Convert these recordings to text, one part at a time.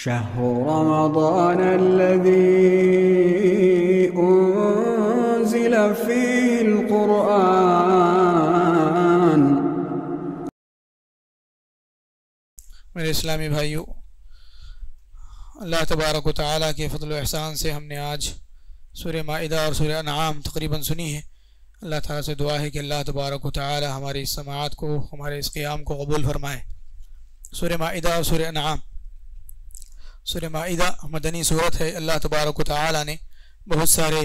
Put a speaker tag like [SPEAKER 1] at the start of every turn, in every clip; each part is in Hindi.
[SPEAKER 1] शहरु रमज़ानल्लज़ी उन्ज़िल फ़ीहिल क़ुरआन।
[SPEAKER 2] मेरे इस्लामी भाइयों, अल्लाह तबारक व तआला के फ़ज़ल व एहसान से हमने आज सूरह माइदा और सूरह अनआम तकरीबन सुनी है। अल्लाह ताला से दुआ है कि अल्लाह तबारक व तआला हमारी इस समाअत को, हमारे इस क़ियाम को कबूल फरमाए। सूरह माइदा और सूरह अनआम। सूरह माइदा मदनी सूरत है। अल्लाह तबारक व तआला ने बहुत सारे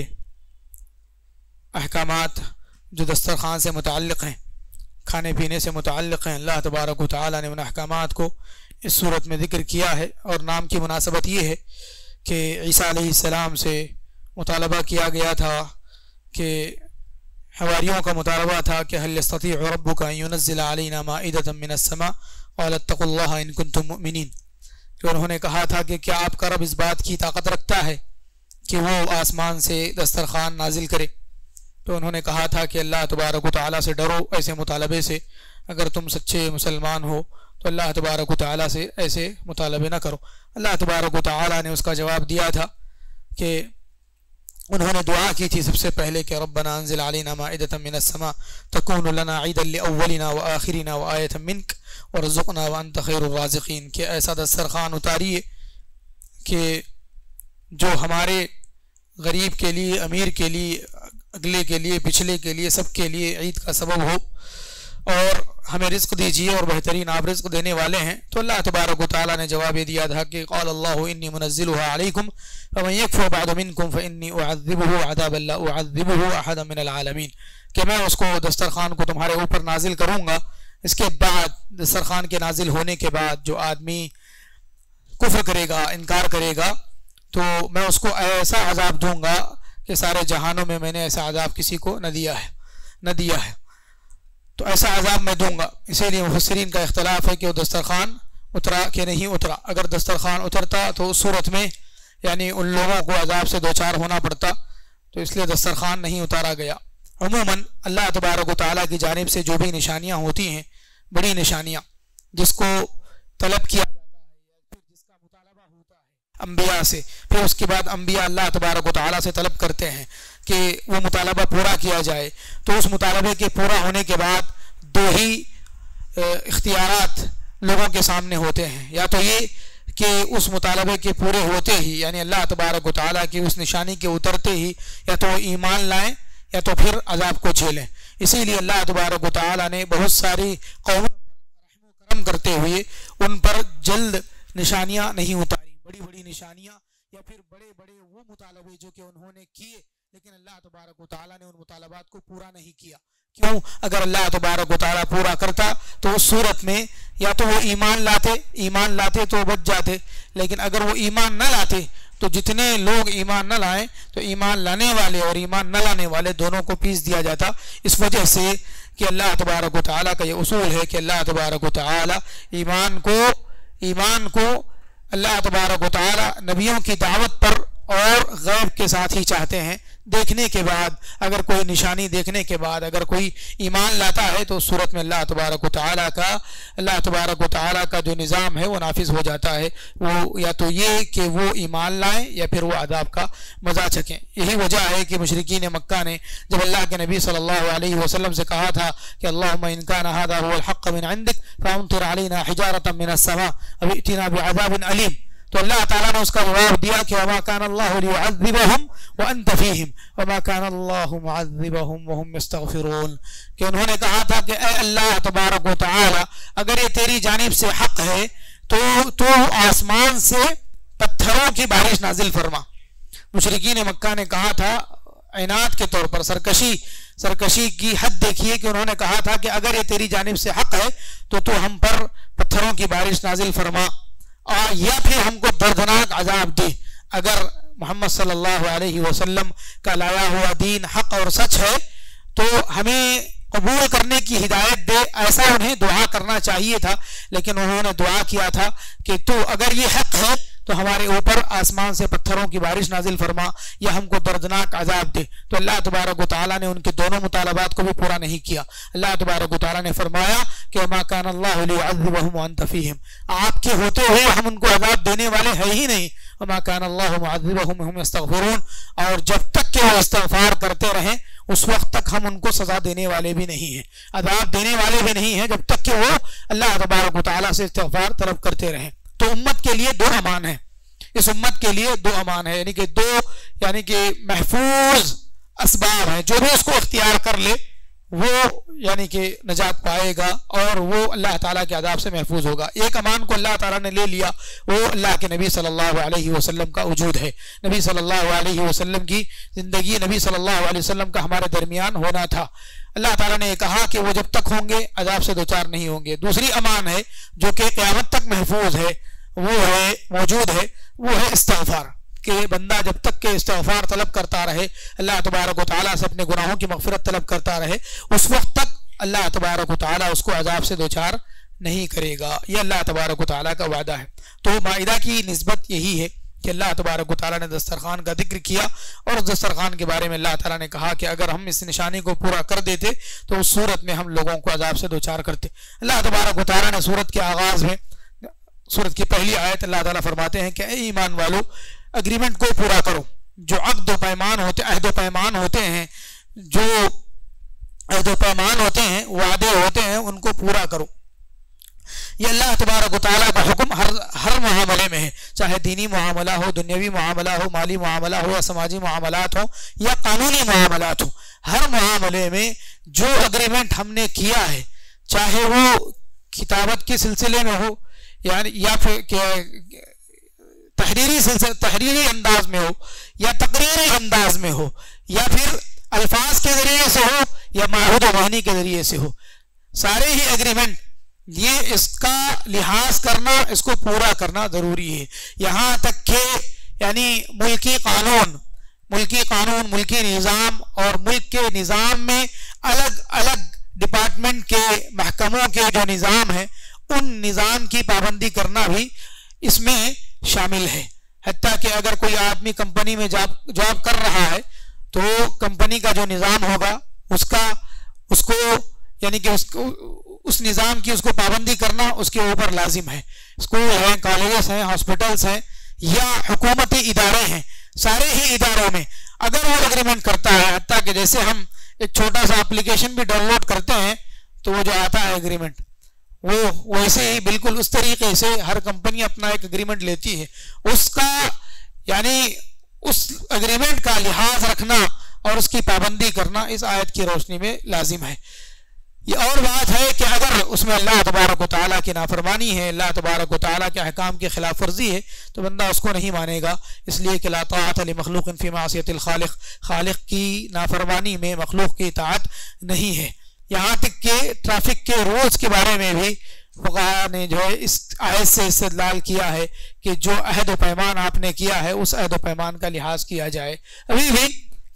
[SPEAKER 2] अहकामात जो दस्तरखान से मुतअल्लिक़ हैं, खाने पीने से मुतअल्लिक़ हैं, अल्लाह तबारक व तआला ने उन अहकामात को इस सूरत में ज़िक्र किया है। और नाम की मुनासबत ये है कि ईसा अलैहिस्सलाम से मुतालबा किया गया था कि हवारियों का मुतालबा था कि हल यस्ततीउ रब्बुका अन युनज़्ज़िला अलैना माइदतम मिनस समा क़ाल इत्तक़ुल्लाह इन कुंतुम मुमिनीन। कि उन्होंने कहा था कि क्या आपका रब इस बात की ताकत रखता है कि वो आसमान से दस्तरखान नाजिल करे। तो उन्होंने कहा था कि अल्लाह तबारक व तआला से डरो ऐसे मुतालबे से, अगर तुम सच्चे मुसलमान हो तो अल्लाह तबारक व तआला से ऐसे मुतालबे न करो। अल्लाह तबारक व तआला ने उसका जवाब दिया था कि उन्होंने दुआ की थी सबसे पहले कि रब्बना अंज़िल अलैना माइदतम मिनस समा तकूनु लना ईदन लिअव्वलिना व आखिरिना व आयतम मिनक वरज़ुक़ना व अंत खैरुर राज़िक़ीन। कि ऐसा दस्तरखान उतारिए कि जो हमारे गरीब के लिए, अमीर के लिए, अगले के लिए, पिछले के लिए, सब के लिए ईद का सबब हो, और हमें रिज़्क़ दीजिए और बेहतरीन आप रिज़्क़ देने वाले हैं। तो अल्लाह तबारक व तआला ने जवाब ये दिया था कि क़ाल अल्लाहु इन्नी मुनज़्ज़िलुहा अलैकुम फमन यकफ़ुर बअद मिनकुम फ़इन्नी उअज़्ज़िबुहु अज़ाबन ला उअज़्ज़िबुहु अहदन मिनल आलमीन। कि मैं उसको दस्तरखान को तुम्हारे ऊपर नाजिल करूँगा, इसके बाद दस्तरखान के नाजिल होने के बाद जो आदमी कुफ्र करेगा, इनकार करेगा, तो मैं उसको ऐसा अज़ाब दूँगा कि सारे जहानों में मैंने ऐसा अज़ाब किसी को न दिया है। तो ऐसा अज़ाब मैं दूंगा। इसीलिए मुफस्सिरीन का इख्तलाफ है कि वो दस्तरखान उतरा कि नहीं उतरा। अगर दस्तरखान उतरता तो उस सूरत में यानी उन लोगों को अज़ाब से दो चार होना पड़ता, तो इसलिए दस्तरखान नहीं उतारा गया। अमूमन अल्लाह तबारक व तआला की जानिब से जो भी निशानियाँ होती हैं, बड़ी निशानियाँ जिसको तलब किया जाता है या फिर जिसका मुतालबा होता है अम्बिया से, फिर उसके बाद अम्बिया अल्लाह तबारक व तआला से तलब करते हैं कि वो मुतालबा पूरा किया जाए। तो उस मुतालबे के पूरा होने के बाद दो ही इख्तियारात लोगों के सामने होते हैं। या तो ये कि उस मुतालबे के पूरे होते ही यानी अल्लाह तबारक व तआला की उस निशानी के उतरते ही या तो ईमान लाएं या तो फिर अजाब को झेलें। इसीलिए अल्लाह तबारक व तआला ने बहुत सारी कौमों पर करम करते हुए उन पर जल्द निशानियाँ नहीं उतारी। बड़ी बड़ी निशानियाँ या फिर बड़े बड़े वो मुतालबे जो कि उन्होंने किए, लेकिन अल्लाह तबारक व तआला ने उन मुतालबात को पूरा नहीं किया। क्यों? अगर अल्लाह तबारक व तआला पूरा करता तो उस सूरत में या तो वो ईमान लाते तो बच जाते, लेकिन अगर वो ईमान न लाते तो जितने लोग ईमान न लाए तो ईमान लाने वाले और ईमान न लाने वाले दोनों को पीस दिया जाता। इस वजह से कि अल्लाह तबारक व तआला का ये उसूल है कि अल्लाह तबारक व तआला ईमान को अल्लाह तबारक व तआला नबियों की दावत पर और गैब के साथ ही चाहते हैं। देखने के बाद, अगर कोई निशानी देखने के बाद अगर कोई ईमान लाता है तो उस सूरत में अल्लाह तबारक व तआला का जो निज़ाम है वो नाफिज हो जाता है। वो या तो ये कि वो ईमान लाएं या फिर वो अदाब का मज़ा चखें। यही वजह है कि मुशरिकीन मक्का ने जब अल्लाह के नबी सल्लल्लाहु अलैहि वसल्लम से कहा था कि अल्लाहुम्मा इन काना हाज़ा हुवल हक़्क़ मिन इंदिक फ़अम्तिर अलैना हिजारतम मिनस समा अव इतिना बिअज़ाबिन अलीम। तो अल्लाह ताला ने उसका जवाब दिया कि वमा कान अल्लाहु लियुअज़्ज़िबहुम व अंत फ़ीहिम वमा कान अल्लाहु मुअज़्ज़िबहुम व हुम यस्तग़फ़िरून। कि उन्होंने कहा था कि ऐ अल्लाह तबारक व तआला, अगर ये तेरी जानिब से हक है तो आसमान से पत्थरों की बारिश नाजिल फरमा। मुशरिकीन मक्का ने कहा था इनाद के तौर पर, सरकशी की हद देखिए कि उन्होंने कहा था कि अगर ये तेरी जानिब से हक है तो तू हम पर पत्थरों की बारिश नाजिल फरमा और या फिर हमको दर्दनाक अजाब दे। अगर मोहम्मद सल्लल्लाहु अलैहि वसल्लम का लाया हुआ दीन हक और सच है तो हमें कबूल करने की हिदायत दे, ऐसा उन्हें दुआ करना चाहिए था। लेकिन उन्होंने दुआ किया था कि तो अगर ये हक है तो हमारे ऊपर आसमान से पत्थरों की बारिश नाजिल फरमा या हमको दर्दनाक अजाब दे। तो अल्लाह तबारक व तआला ने उनके दोनों मुतालबात को भी पूरा नहीं किया। अल्लाह तबारक व तआला ने फरमाया कि मा कान अल्लाहु लियुअज़्ज़िबहुम व अंत फ़ीहिम, आपके होते हुए हम उनको अजाब देने वाले हैं ही नहीं। मा कान अल्लाहु मुअज़्ज़िबहुम व हुम यस्तग़फ़िरून, और जब तक कि वो इस्तिग़फ़ार करते रहें उस वक्त तक हम उनको सजा देने वाले भी नहीं हैं, अजाब देने वाले भी नहीं हैं, जब तक कि वो अल्लाह तबारक व तआला से इस्तिग़फ़ार तलब करते रहें। तो उम्मत के लिए दो अमान है, इस उम्मत के लिए दो अमान है, यानी कि महफूज असबाब है। जो भी उसको इख्तियार कर ले वो यानी कि नजात पाएगा और वो अल्लाह ताला के अज़ाब से महफूज होगा। एक अमान को अल्लाह ताला ने ले लिया, वो अल्लाह के नबी सल्लल्लाहु अलैहि वसल्लम का वजूद है। नबी सल्लल्लाहु अलैहि वसल्लम की ज़िंदगी, नबी सल्लल्लाहु अलैहि वसल्लम का हमारे दरमियान होना था। अल्लाह ताला ने कहा कि वो जब तक होंगे अज़ाब से दो चार नहीं होंगे। दूसरी अमान है जो कि क़यामत तक महफूज है, वो है मौजूद है, वो है इस्तिग़फ़ार, कि बंदा जब तक के इस्तिग़फ़ार तलब करता रहे, अल्लाह तबारक व तआला से अपने गुनाहों की मग़फ़िरत तलब करता रहे, उस वक्त तक अल्लाह तबारक व तआला उसको अज़ाब से दो चार नहीं करेगा। यह अल्लाह तबारक व तआला का वादा है। तो माइदा की निस्बत यही है कि अल्लाह तबारक व तआला ने दस्तरखान का जिक्र किया और उस दस्तरखान के बारे में अल्लाह ताला ने कहा कि अगर हम इस निशानी को पूरा कर देते तो उस सूरत में हम लोगों को अज़ाब से दो चार करते। अल्लाह तबारक व तआला ने सूरत के आगाज़ में, सूरत की पहली आयत, अल्लाह ताला फरमाते हैं कि ए ईमान वालों, अग्रीमेंट को पूरा करो। जो अहद पैमान होते हैं, जो अहद पैमान होते हैं, वादे होते हैं, उनको पूरा करो। ये अल्लाह तबारक व तआला का हुक्म हर मामले में है, चाहे दीनी मामला हो, दुनियावी मामला हो, माली मामला हो, या समाजी मामलात हो, या कानूनी मामलात हो। हर मामले में जो अग्रीमेंट हमने किया है, चाहे वो किताबत के सिलसिले में हो या फिर तहरीरी अंदाज में हो, या तकरीरी अंदाज में हो, या फिर अल्फाज के जरिए से हो, या माहूद वाहनी के जरिए से हो, सारे ही एग्रीमेंट ये इसका लिहाज करना, इसको पूरा करना जरूरी है। यहाँ तक कि यानी मुल्की कानून, मुल्की निज़ाम और मुल्क के निज़ाम में अलग अलग डिपार्टमेंट के महकमों के जो निज़ाम है, उन निज़ाम की पाबंदी करना भी इसमें शामिल है। हत्ता कि अगर कोई आदमी कंपनी में जॉब कर रहा है तो कंपनी का जो निज़ाम होगा उसको यानी कि उस निज़ाम की उसको पाबंदी करना उसके ऊपर लाजिम है। स्कूल हैं, कॉलेजेस हैं, हॉस्पिटल्स हैं, या हुकूमती इदारे हैं, सारे ही इदारों में अगर वो एग्रीमेंट करता है, हत्ता कि जैसे हम एक छोटा सा एप्लीकेशन भी डाउनलोड करते हैं तो वो जो आता है एग्रीमेंट, वो वैसे ही बिल्कुल उस तरीके से हर कंपनी अपना एक एग्रीमेंट लेती है। उसका यानी उस एग्रीमेंट का लिहाज रखना और उसकी पाबंदी करना इस आयत की रोशनी में लाजिम है। ये और बात है कि अगर उसमें अल्लाह तबारक व तआला की नाफरमानी है, अल्लाह तबारक व तआला के अहकाम की खिलाफ वर्जी है, तो बंदा उसको नहीं मानेगा। इसलिए कि ला ताअत लिमखलूक़िन फ़ी मासियतिल खालिक़, खालिक़ की नाफरमानी में मखलूक की इताअत नहीं है। यहाँ तक कि ट्रैफिक के रूल्स के बारे में भी फुक़हा ने जो है इस आयत से इस्तेदलाल किया है कि जो अहद व पैमान आपने किया है उस अहद व पैमान का लिहाज किया जाए। अभी भी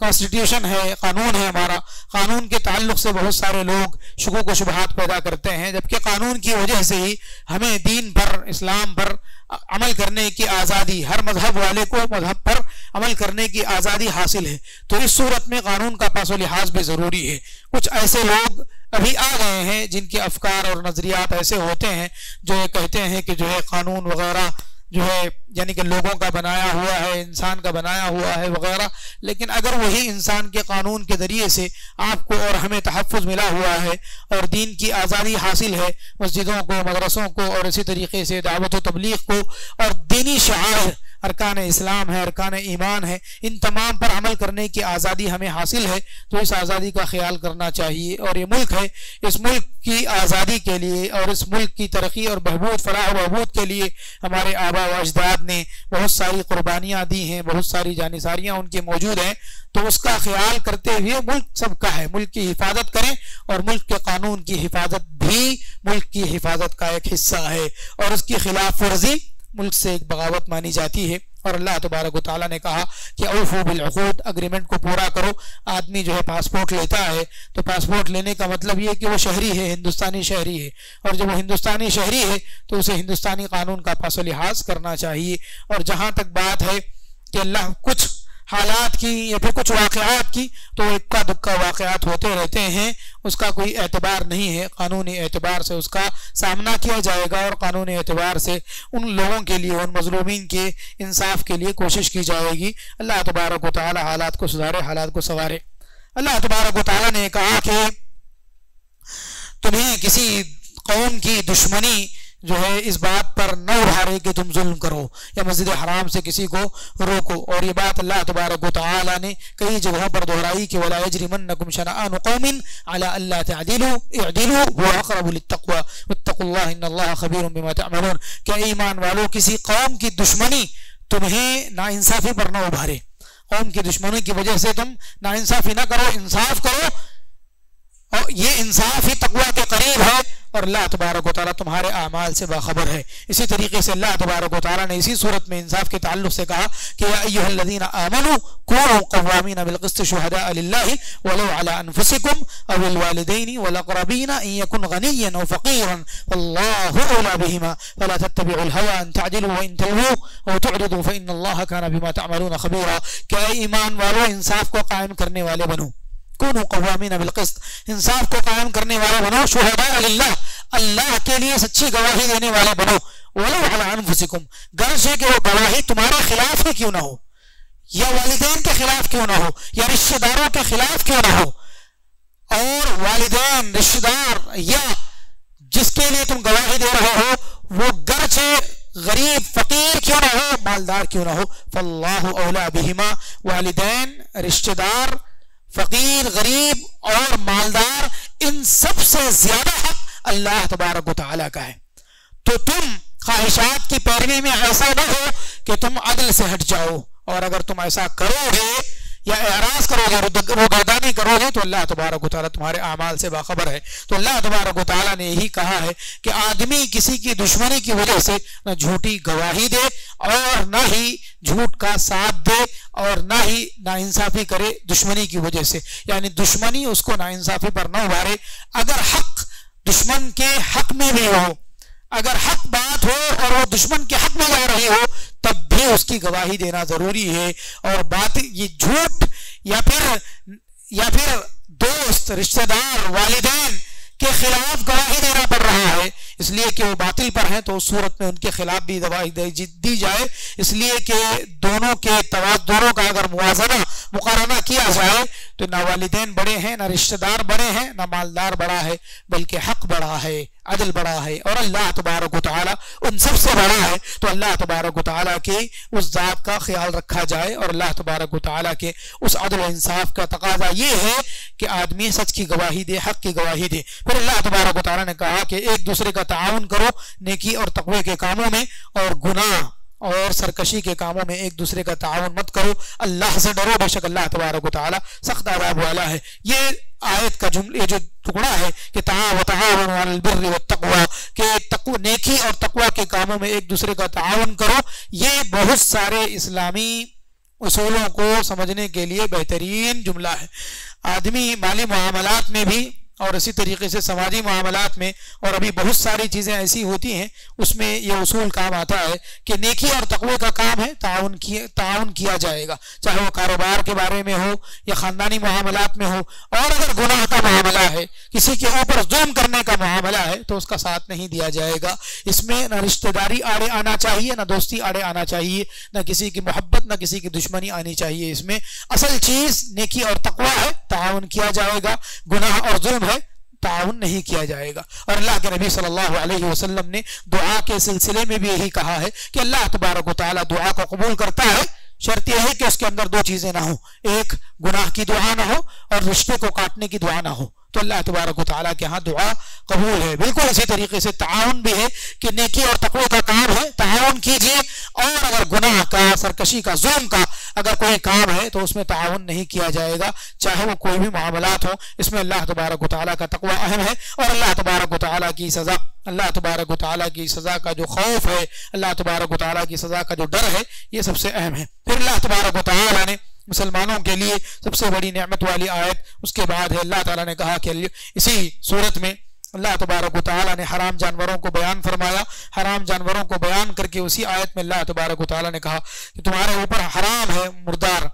[SPEAKER 2] कॉन्स्टिट्यूशन है, कानून है हमारा, कानून के ताल्लुक से बहुत सारे लोग शुकूक व शुबहात पैदा करते हैं, जबकि कानून की वजह से ही हमें दीन पर, इस्लाम पर अमल करने की आज़ादी, हर मजहब वाले को मजहब पर अमल करने की आज़ादी हासिल है। तो इस सूरत में कानून का पास व लिहाज भी ज़रूरी है। कुछ ऐसे लोग अभी आ गए हैं जिनके अफकार और नज़रियात ऐसे होते हैं जो ये कहते हैं कि जो है कानून वगैरह जो है यानी कि लोगों का बनाया हुआ है, इंसान का बनाया हुआ है वगैरह। लेकिन अगर वही इंसान के कानून के ज़रिए से आपको और हमें तहफ़्फ़ुज़ मिला हुआ है और दीन की आज़ादी हासिल है, मस्जिदों को, मदरसों को और इसी तरीके से दावत व तबलीग को और दीनी शआइर, अरकान इस्लाम है, अरकान ईमान है, इन तमाम पर अमल करने की आज़ादी हमें हासिल है, तो इस आज़ादी का ख्याल करना चाहिए। और ये मुल्क है, इस मुल्क की आज़ादी के लिए और इस मुल्क की तरक्की और बहबूद, फलाह बहबूद के लिए हमारे आबा व अजदाद ने बहुत सारी कुर्बानियाँ दी हैं, बहुत सारी जानिसारियाँ उनकी मौजूद हैं। तो उसका ख्याल करते हुए मुल्क सबका है, मुल्क की हिफाजत करें और मुल्क के कानून की हिफाजत भी मुल्क की हिफाजत का एक हिस्सा है। और उसकी खिलाफ वर्जी मुल्क से एक बगावत मानी जाती है। और अल्लाह तबारक व तआला ने कहा कि औफू बिल उक़ूद, अग्रीमेंट को पूरा करो। आदमी जो है पासपोर्ट लेता है तो पासपोर्ट लेने का मतलब ये कि वो शहरी है, हिंदुस्तानी शहरी है, और जब वो हिंदुस्तानी शहरी है तो उसे हिंदुस्तानी कानून का पास लिहाज करना चाहिए। और जहाँ तक बात है कि अल्लाह कुछ हालात की या फिर कुछ वाक़यात की, तो इक्का दुक्का वाक़यात होते रहते हैं, उसका कोई एतबार नहीं है। कानूनी एतबार से उसका सामना किया जाएगा और कानूनी एतबार से उन लोगों के लिए, उन मज़लूमीन के इंसाफ के लिए कोशिश की जाएगी। अल्लाह तबारक व तआला हालात को सुधारे, हालात को संवारे। अल्लाह तबारक व तआला ने कहा कि तुम्हें किसी कौम की दुश्मनी जो है इस बात पर न उभारे कि तुम जुल्म करो या मस्जिद हराम से किसी को रोको। और ये बात अल्लाह तबारक व तआला ने कई जगहों पर दोहराई कि वला यजरिमन्नकुम शनआनु कौमिन अला अल्ला तअदिलू इअदिलू हुवा अक़रबु लित्तक़वा वत्तक़ुल्लाह इन्नल्लाह खबीरुम बिमा तअमलून। क्या ईमान वालों, किसी कौम की दुश्मनी तुम्हें नाइंसाफी पर न उभारे, कौम की दुश्मनी की वजह से तुम नाइंसाफी न करो, इंसाफ करो, और ये इंसाफ ही तक़वा के करीब है और अल्लाह तबारक व तआला तुम्हारे आमाल से बाखबर है। इसी तरीके से अल्लाह तबारक व तआला ने इसी सूरत में इंसाफ के ताल्लुक से कहा कि या अय्युहल्लज़ीना आमनू कूनू क़व्वामीना बिल क़िस्त शुहदाअ लिल्लाहि वलौ अला अनफुसिकुम अविल वालिदैनि वल अक़रबीना इन यकुन गनिय्यन औ फ़क़ीरन वल्लाहु औला बिहिमा फला तत्तबिउल हवा अन तअदिलू व इन तलवू व तुअरिदू फ़इन्नल्लाहा काना बिमा तअमलून ख़बीरा। क्या ईमान वालों, इंसाफ को कायम करने वाले बनो, कूनू क़व्वामीना बिल क़िस्त, इंसाफ को कायम करने वाले बनो, शुहदाअ लिल्लाह, अल्लाह के लिए सच्ची गवाही देने वाले बनो, वलौ अला अनफुसिकुम, गर्ज है कि वो गवाही तुम्हारे खिलाफ ही क्यों ना हो, या वालिदैन के खिलाफ क्यों ना हो, या रिश्तेदारों के खिलाफ क्यों ना हो। और वालिदैन, रिश्तेदार या जिसके लिए तुम गवाही दे रहे हो वो गर्ज है गरीब फकीर क्यों ना हो, मालदार क्यों ना हो, फल्लाहु औला बिहिमा, वालिदैन, रिश्तेदार, फकीर, गरीब और मालदार, इन सबसे ज्यादा हक अल्लाह तबारक व तआला का है। तो तुम ख्वाहिशात की पैरवी में ऐसा न हो कि तुम अदल से हट जाओ, और अगर तुम ऐसा करोगे या एराज करोगे, रोगर्दानी करोगे, तो अल्लाह तबारक व तआला तुम्हारे आमाल से बाखबर है। तो अल्लाह तबारक व तआला ने यही कहा है कि आदमी किसी की दुश्मनी की वजह से न झूठी गवाही दे और न ही झूठ का साथ दे और न ही नाइंसाफी करे दुश्मनी की वजह से, यानी दुश्मनी उसको नाइंसाफी पर न उभारे। अगर हक दुश्मन के हक में भी हो, अगर हक बात हो और वो दुश्मन के हक में जा रही हो, तब भी उसकी गवाही देना जरूरी है। और बात ये झूठ या फिर दोस्त, रिश्तेदार, वालिदैन के खिलाफ गवाही देना पड़ रहा है इसलिए कि वो बातिल पर हैं, तो उस सूरत में उनके खिलाफ भी गवाही दी जाए, इसलिए कि दोनों का अगर मुकारना किया जाए तो ना वालिदैन बड़े हैं, ना रिश्तेदार बड़े हैं, ना मालदार बड़ा है, बल्कि हक बड़ा है, अदल बड़ा है, और अल्लाह तबारक व तआला उन सबसे बड़ा है। तो अल्लाह तबारक व तआला के उस जात का ख्याल रखा जाए और अल्लाह तबारक व तआला के उस अदल व इंसाफ का तकाजा ये है कि आदमी सच की गवाही दे, हक की गवाही दे। फिर अल्लाह तबारक व तआला ने कहा कि एक दूसरे का ताउन करो नेकी और तक़वे के कामों में, और गुनाह और सरकशी के कामों में एक दूसरे का ताउन मत करो, अल्लाह से डरो, बेशक अल्लाह तबारक व तआला सख्त अज़ाब वाला है। ये आयत का ये जो टुकड़ा है कि ताआवनु अलल बिर्रि वत्तक़वा, कि नेकी और तक़वा के कामों में एक दूसरे का ताउन करो, ये बहुत सारे इस्लामी उसूलों को समझने के लिए बेहतरीन जुमला है। आदमी माली मामलात में भी और इसी तरीके से समाजी मामलात में, और अभी बहुत सारी चीज़ें ऐसी होती हैं उसमें यह उसूल काम आता है कि नेकी और तक़वे का काम है, ताउन किया जाएगा, चाहे वो कारोबार के बारे में हो या ख़ानदानी मामलात में हो। और अगर गुनाह का मामला है, किसी के ऊपर जुल्म करने का मामला है, तो उसका साथ नहीं दिया जाएगा। इसमें न रिश्तेदारी आड़े आना चाहिए, न दोस्ती आड़े आना चाहिए, न किसी की मोहब्बत, न किसी की दुश्मनी आनी चाहिए। इसमें असल चीज़ नेकी और तक़वा है, ताउन किया जाएगा, गुनाह और जुल्म है, ताउन नहीं किया जाएगा। और अल्लाह के नबी सल्लल्लाहु अलैहि वसल्लम ने दुआ के सिलसिले में भी यही कहा है कि अल्लाह तबारक व तआला दुआ को कबूल करता है, शर्त यह है कि उसके अंदर दो चीजें ना हो, एक गुनाह की दुआ ना हो और रिश्ते को काटने की दुआ ना हो, तो अल्लाह तबारक व तआला के यहाँ दुआ कबूल है। बिल्कुल इसी तरीके से ताउन भी है कि नेकी और तक़वा का काम है, ताउन कीजिए, और अगर गुनाह का, सरकशी का, जुल्म का अगर कोई काम है तो उसमें ताउन नहीं किया जाएगा, चाहे वो कोई भी मामलात हो। इसमें अल्लाह तबारक व तआला का तकवा अहम है और अल्लाह तबारक व तआला की सज़ा, अल्लाह तबारक व तआला की सज़ा का जो खौफ है, अल्लाह तबारक व तआला की सज़ा का जो डर है, ये सबसे अहम है। फिर अल्लाह तबारक व तआला ने मुसलमानों के लिए सबसे बड़ी नेमत वाली आयत उसके बाद है। अल्लाह ताला ने कहा कि इसी सूरत में अल्लाह तबारक व तआला ने हराम जानवरों को बयान फरमाया। हराम जानवरों को बयान करके उसी आयत में अल्लाह तबारक व तआला ने कहा कि तुम्हारे ऊपर हराम है मुर्दार,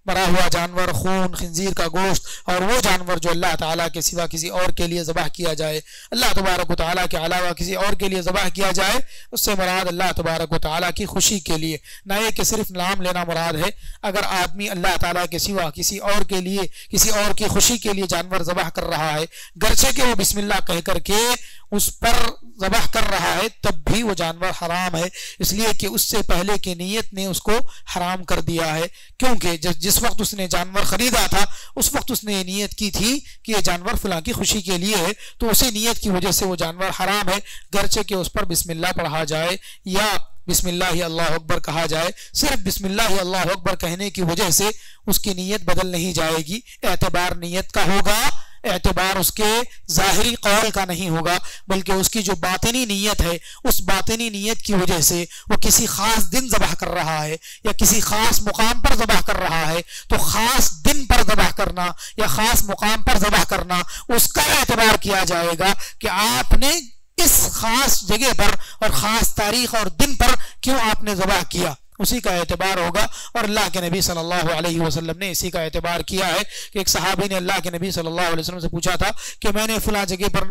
[SPEAKER 2] मरा हुआ जानवर, खून, खिंजीर का गोश्त और वो जानवर जो अल्लाह ताला के सिवा किसी और के लिए ज़बाह किया जाए, अल्लाह तबारक व तआला के अलावा किसी और के लिए ज़बाह किया जाए, उससे मुराद अल्लाह तबारक व तआला की खुशी के लिए, ना ये कि सिर्फ नाम लेना मुराद है। अगर आदमी अल्लाह ताला के सिवा किसी और के लिए, किसी और की खुशी के लिए जानवर ज़बाह कर रहा है, गरचे कि वो बिस्मिल्लाह कह करके उस पर ज़बाह कर रहा है, तब भी वो जानवर हराम है, इसलिए कि उससे पहले की नीयत ने उसको हराम कर दिया है। क्योंकि जिस वक्त उसने जानवर खरीदा था उस वक्त उसने ये नीयत की थी कि ये जानवर फलां की खुशी के लिए है, तो उसी नीयत की वजह से वो जानवर हराम है, गरचे कि उस पर बिस्मिल्लाह पढ़ा जाए या बिस्मिल्लाह अल्लाह अकबर कहा जाए। सिर्फ बिस्मिल्लाह अल्लाह अकबर कहने की वजह से उसकी नीयत बदल नहीं जाएगी। एतबार नीयत का होगा, एतबार उसके ज़ाहिरी कौल का नहीं होगा, बल्कि उसकी जो बातिनी नीयत है, उस बातिनी नीयत की वजह से वो किसी खास दिन ज़बाह कर रहा है या किसी खास मुकाम पर ज़बाह कर रहा है, तो खास दिन पर ज़बाह करना या खास मुकाम पर ज़बाह करना, उसका एतबार किया जाएगा कि आपने इस खास जगह पर और ख़ास तारीख और दिन पर क्यों आपने ज़बाह किया, उसी का एतबार होगा। और अल्लाह के नबी सल्लल्लाहु अलैहि वसल्लम ने इसी का एतबार किया है कि एक सहाबी ने अल्लाह के नबी सल्लल्लाहु अलैहि वसल्लम से पूछा था कि मैंने फला जगह पर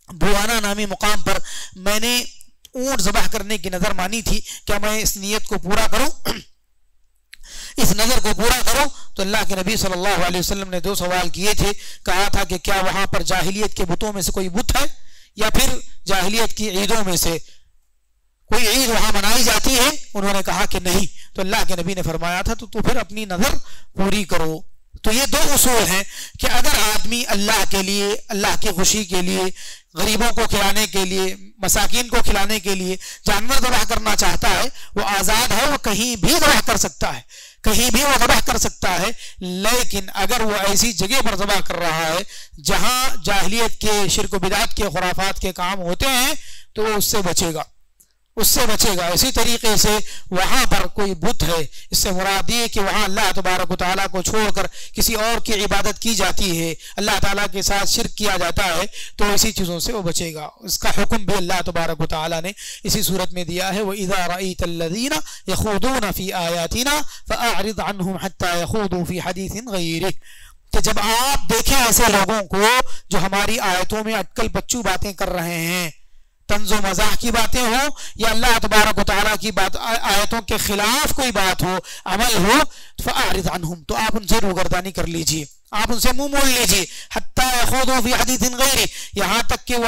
[SPEAKER 2] बुआना नामी मुकाम पर मैंने ऊंट ज़बाह करने की नज़र मानी थी, क्या मैं इस नियत को पूरा करूं, इस नज़र को पूरा करूं? तो अल्लाह के नबी सल्लल्लाहु अलैहि वसल्लम ने दो सवाल किए थे। कहा था कि क्या वहां पर जाहिलियत के बुतों में से कोई बुत है या फिर जाहिलियत की ईदों में से कोई ईद वहां मनाई जाती है? उन्होंने कहा कि नहीं। तो अल्लाह के नबी ने फरमाया था तो फिर अपनी नजर पूरी करो। तो ये दो उसूल हैं कि अगर आदमी अल्लाह के लिए, अल्लाह की खुशी के लिए, गरीबों को खिलाने के लिए, मसाकिन को खिलाने के लिए जानवर ज़बाह करना चाहता है, वो आज़ाद है, वो कहीं भी ज़बाह कर सकता है, कहीं भी वो ज़बाह कर सकता है। लेकिन अगर वो ऐसी जगह पर ज़बाह कर रहा है जहां जाहिलियत के, शिर्क बिदात के, खुराफात के काम होते हैं, तो वो उससे बचेगा, उससे बचेगा। इसी तरीके से वहां पर कोई बुत है, इससे मुराद ये कि वहां अल्लाह तबारक व तआला को छोड़कर किसी और की इबादत की जाती है, अल्लाह ताला के साथ शिर्क किया जाता है, तो ऐसी चीज़ों से वो बचेगा। इसका हुक्म भी अल्लाह तबारक व तआला ने इसी सूरत में दिया है, व इज़ा रअयतल्लज़ीना यख़ूदूना फ़ी आयातिना फ़अअरिज़ अन्हुम हत्ता यख़ूदू फ़ी हदीसिन ग़ैरिह। कि जब आप देखें ऐसे लोगों को जो हमारी आयतों में अटकल बच्चू बातें कर रहे हैं, तंज़ो मज़ाह की बातें हो या अल्लाह तबारक व तआला की बात, आयतों के खिलाफ कोई बात हो, अमल हो, फ़अअरिज़ अन्हुम, तो आप उनसे रूगर्दानी कर लीजिए, आप उनसे मुंह मोड़ लीजिए। हत्ता यख़ूदू फ़ी हदीसिन ग़ैरिह, यहाँ तक कि वो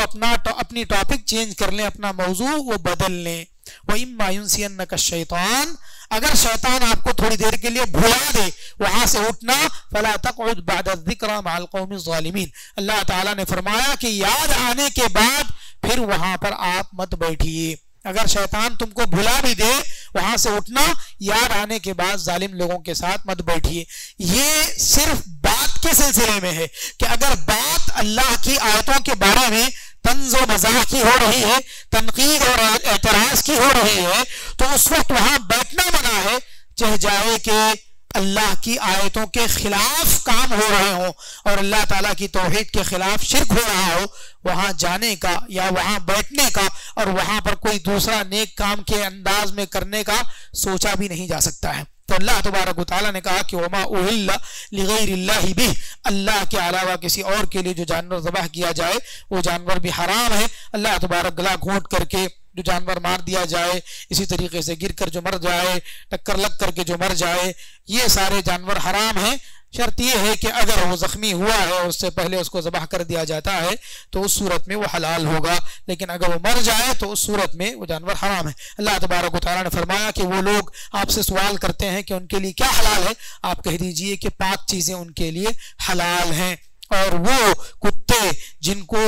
[SPEAKER 2] अपनी टॉपिक चेंज कर लें, अपना मौजू वो बदल लें। व इम्मा युनसियन्नका शैतान, अगर शैतान आपको थोड़ी देर के लिए भुला दे वहां से उठना, फला तक़उद बअद ज़िक्रा मअल क़ौमि ज़ालिमीन। अल्लाह ताला ने फरमाया कि याद आने के बाद फिर वहां पर आप मत बैठिए। अगर शैतान तुमको भुला भी दे, वहां से उठना, याद आने के बाद जालिम लोगों के साथ मत बैठिए। ये सिर्फ बात के सिलसिले में है कि अगर बात अल्लाह की आयतों के बारे में तंज़ो मज़ाह की हो रही है, तनकीद और एतराज की हो रही है, तो उस वक्त वहां बैठना मना है, चाहे जाए कि अल्लाह की आयतों के खिलाफ काम हो रहे हो और अल्लाह ताला की तौहीद के खिलाफ शिर्क हो रहा हो, वहां जाने का या वहां बैठने का और वहां पर कोई दूसरा नेक काम के अंदाज में करने का सोचा भी नहीं जा सकता है। तो अल्लाह तबारक व तआला ने कहा कि वमा उहिल्ला लिगैरिल्लाहि बिह, अल्लाह के अलावा किसी और के लिए जो जानवर ज़बाह किया जाए वो जानवर भी हराम है। अल्लाह तबारक गला घोंट करके जो जानवर मार दिया जाए, इसी तरीके से गिर कर जो मर जाए, टक्कर लग करके जो मर जाए, ये सारे जानवर हराम हैं। शर्त यह है कि अगर वो जख्मी हुआ है और उससे पहले उसको ज़बाह कर दिया जाता है तो उस सूरत में वो हलाल होगा, लेकिन अगर वो मर जाए तो उस सूरत में वो जानवर हराम है। अल्लाह तबारक व तआला ने फरमाया कि वो लोग आपसे सवाल करते हैं कि उनके लिए क्या हलाल है, आप कह दीजिए कि 5 चीज़ें उनके लिए हलाल हैं। और वो कुत्ते जिनको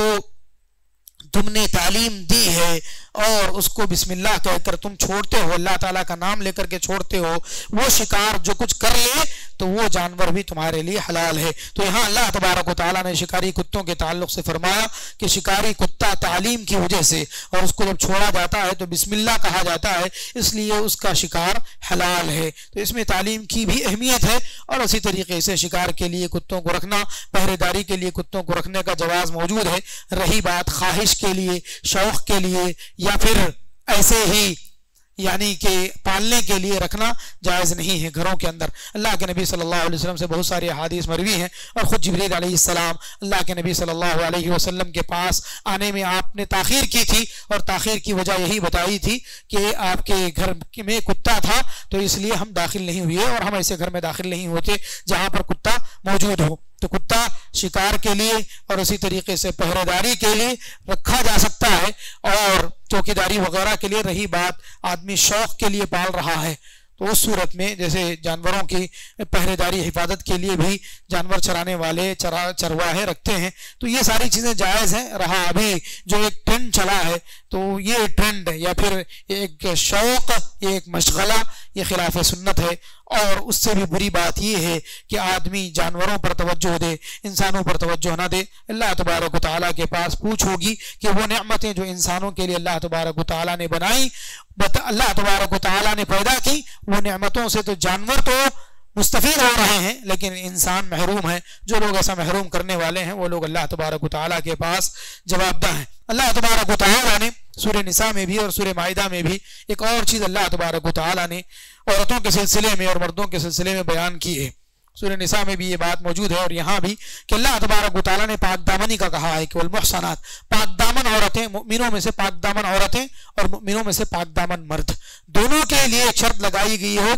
[SPEAKER 2] तुमने तालीम दी है और उसको बिस्मिल्लाह कहकर तुम छोड़ते हो, अल्लाह ताला का नाम लेकर के छोड़ते हो, वो शिकार जो कुछ कर ले तो वो जानवर भी तुम्हारे लिए हलाल है। तो यहाँ अल्लाह तबारक व तआला ने शिकारी कुत्तों के ताल्लुक से फरमाया कि शिकारी कुत्ता तालीम की वजह से, और उसको जब छोड़ा जाता है तो बिस्मिल्लाह कहा जाता है, इसलिए उसका शिकार हलाल है। तो इसमें तालीम की भी अहमियत है। और इसी तरीके से शिकार के लिए कुत्तों को रखना, पहरेदारी के लिए कुत्तों को रखने का जवाज़ मौजूद है। रही बात ख्वाहिश के लिए, शौक के लिए, या फिर ऐसे ही यानी कि पालने के लिए रखना जायज़ नहीं है घरों के अंदर। अल्लाह के नबी सल्लल्लाहु अलैहि वसल्लम से बहुत सारी हदीस मरवी हैं, और ख़ुद जिब्रील अलैहिस्सलाम अल्लाह के नबी सल्लल्लाहु अलैहि वसल्लम के पास आने में आपने ताख़ीर की थी, और ताख़ीर की वजह यही बताई थी कि आपके घर में कुत्ता था, तो इसलिए हम दाखिल नहीं हुए, और हम ऐसे घर में दाखिल नहीं होते जहाँ पर कुत्ता मौजूद हो। तो कुत्ता शिकार के लिए और इसी तरीके से पहरेदारी के लिए रखा जा सकता है, और चौकीदारी वगैरह के लिए। रही बात आदमी शौक के लिए पाल रहा है, तो उस सूरत में जैसे जानवरों की पहरेदारी हिफाजत के लिए भी जानवर चराने वाले चरवाहे रखते हैं, तो ये सारी चीज़ें जायज़ हैं। रहा अभी जो एक ट्रेंड चला है, तो ये ट्रेंड या फिर एक शौक, ये एक मशगला, ये खिलाफ सुन्नत है। और उससे भी बुरी बात ये है कि आदमी जानवरों पर तवज्जो दे, इंसानों पर तवज्जो ना दे। अल्लाह तबारक व तआला के पास पूछ होगी कि वो नेमतें जो इंसानों के लिए अल्लाह तबारक व तआला ने बनाई, अल्लाह तबारक व तआला ने पैदा की, वो नेमतों से तो जानवर तो मुस्तफीद हो रहे हैं, लेकिन इंसान महरूम है। जो लोग ऐसा महरूम करने वाले हैं वो लोग अल्लाह तबारक व तआला के पास जवाबदेह हैं। अल्लाह तबारक व तआला ने सूरह निसा में भी और सूरह माइदा में भी एक और चीज़ अल्लाह तबारक व तआला ने औरतों के सिलसिले में और मर्दों के सिलसिले में बयान की है। सूरह निसा में भी ये बात मौजूद है, और यहाँ भी कि अल्लाह तबारक व तआला ने पाक दामनी का कहा है कि वल मुहसनात, पाक दामन औरतें, मुमिनों में से पाक दामन औरतें और मुमिनों में से पाक दामन मर्द, दोनों के लिए एक शर्त लगाई गई है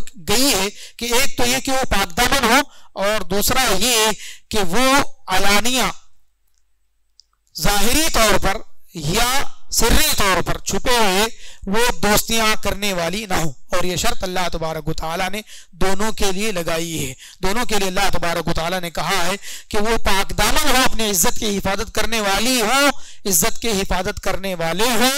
[SPEAKER 2] कि एक तो ये कि वो पाक दामन हो, और दूसरा ये कि वो अलानिया जाहिरी तौर पर या सिर्री तौर पर छुपे हुए वो दोस्तियां करने वाली ना हो। और ये शर्त अल्लाह तबारक व तआला ने दोनों के लिए लगाई है। दोनों के लिए अल्लाह तबारक व तआला ने कहा है कि वो पाक दामन हो, अपने इज्जत की हिफाजत करने वाली हो, इज्जत की हिफाजत करने वाले हो,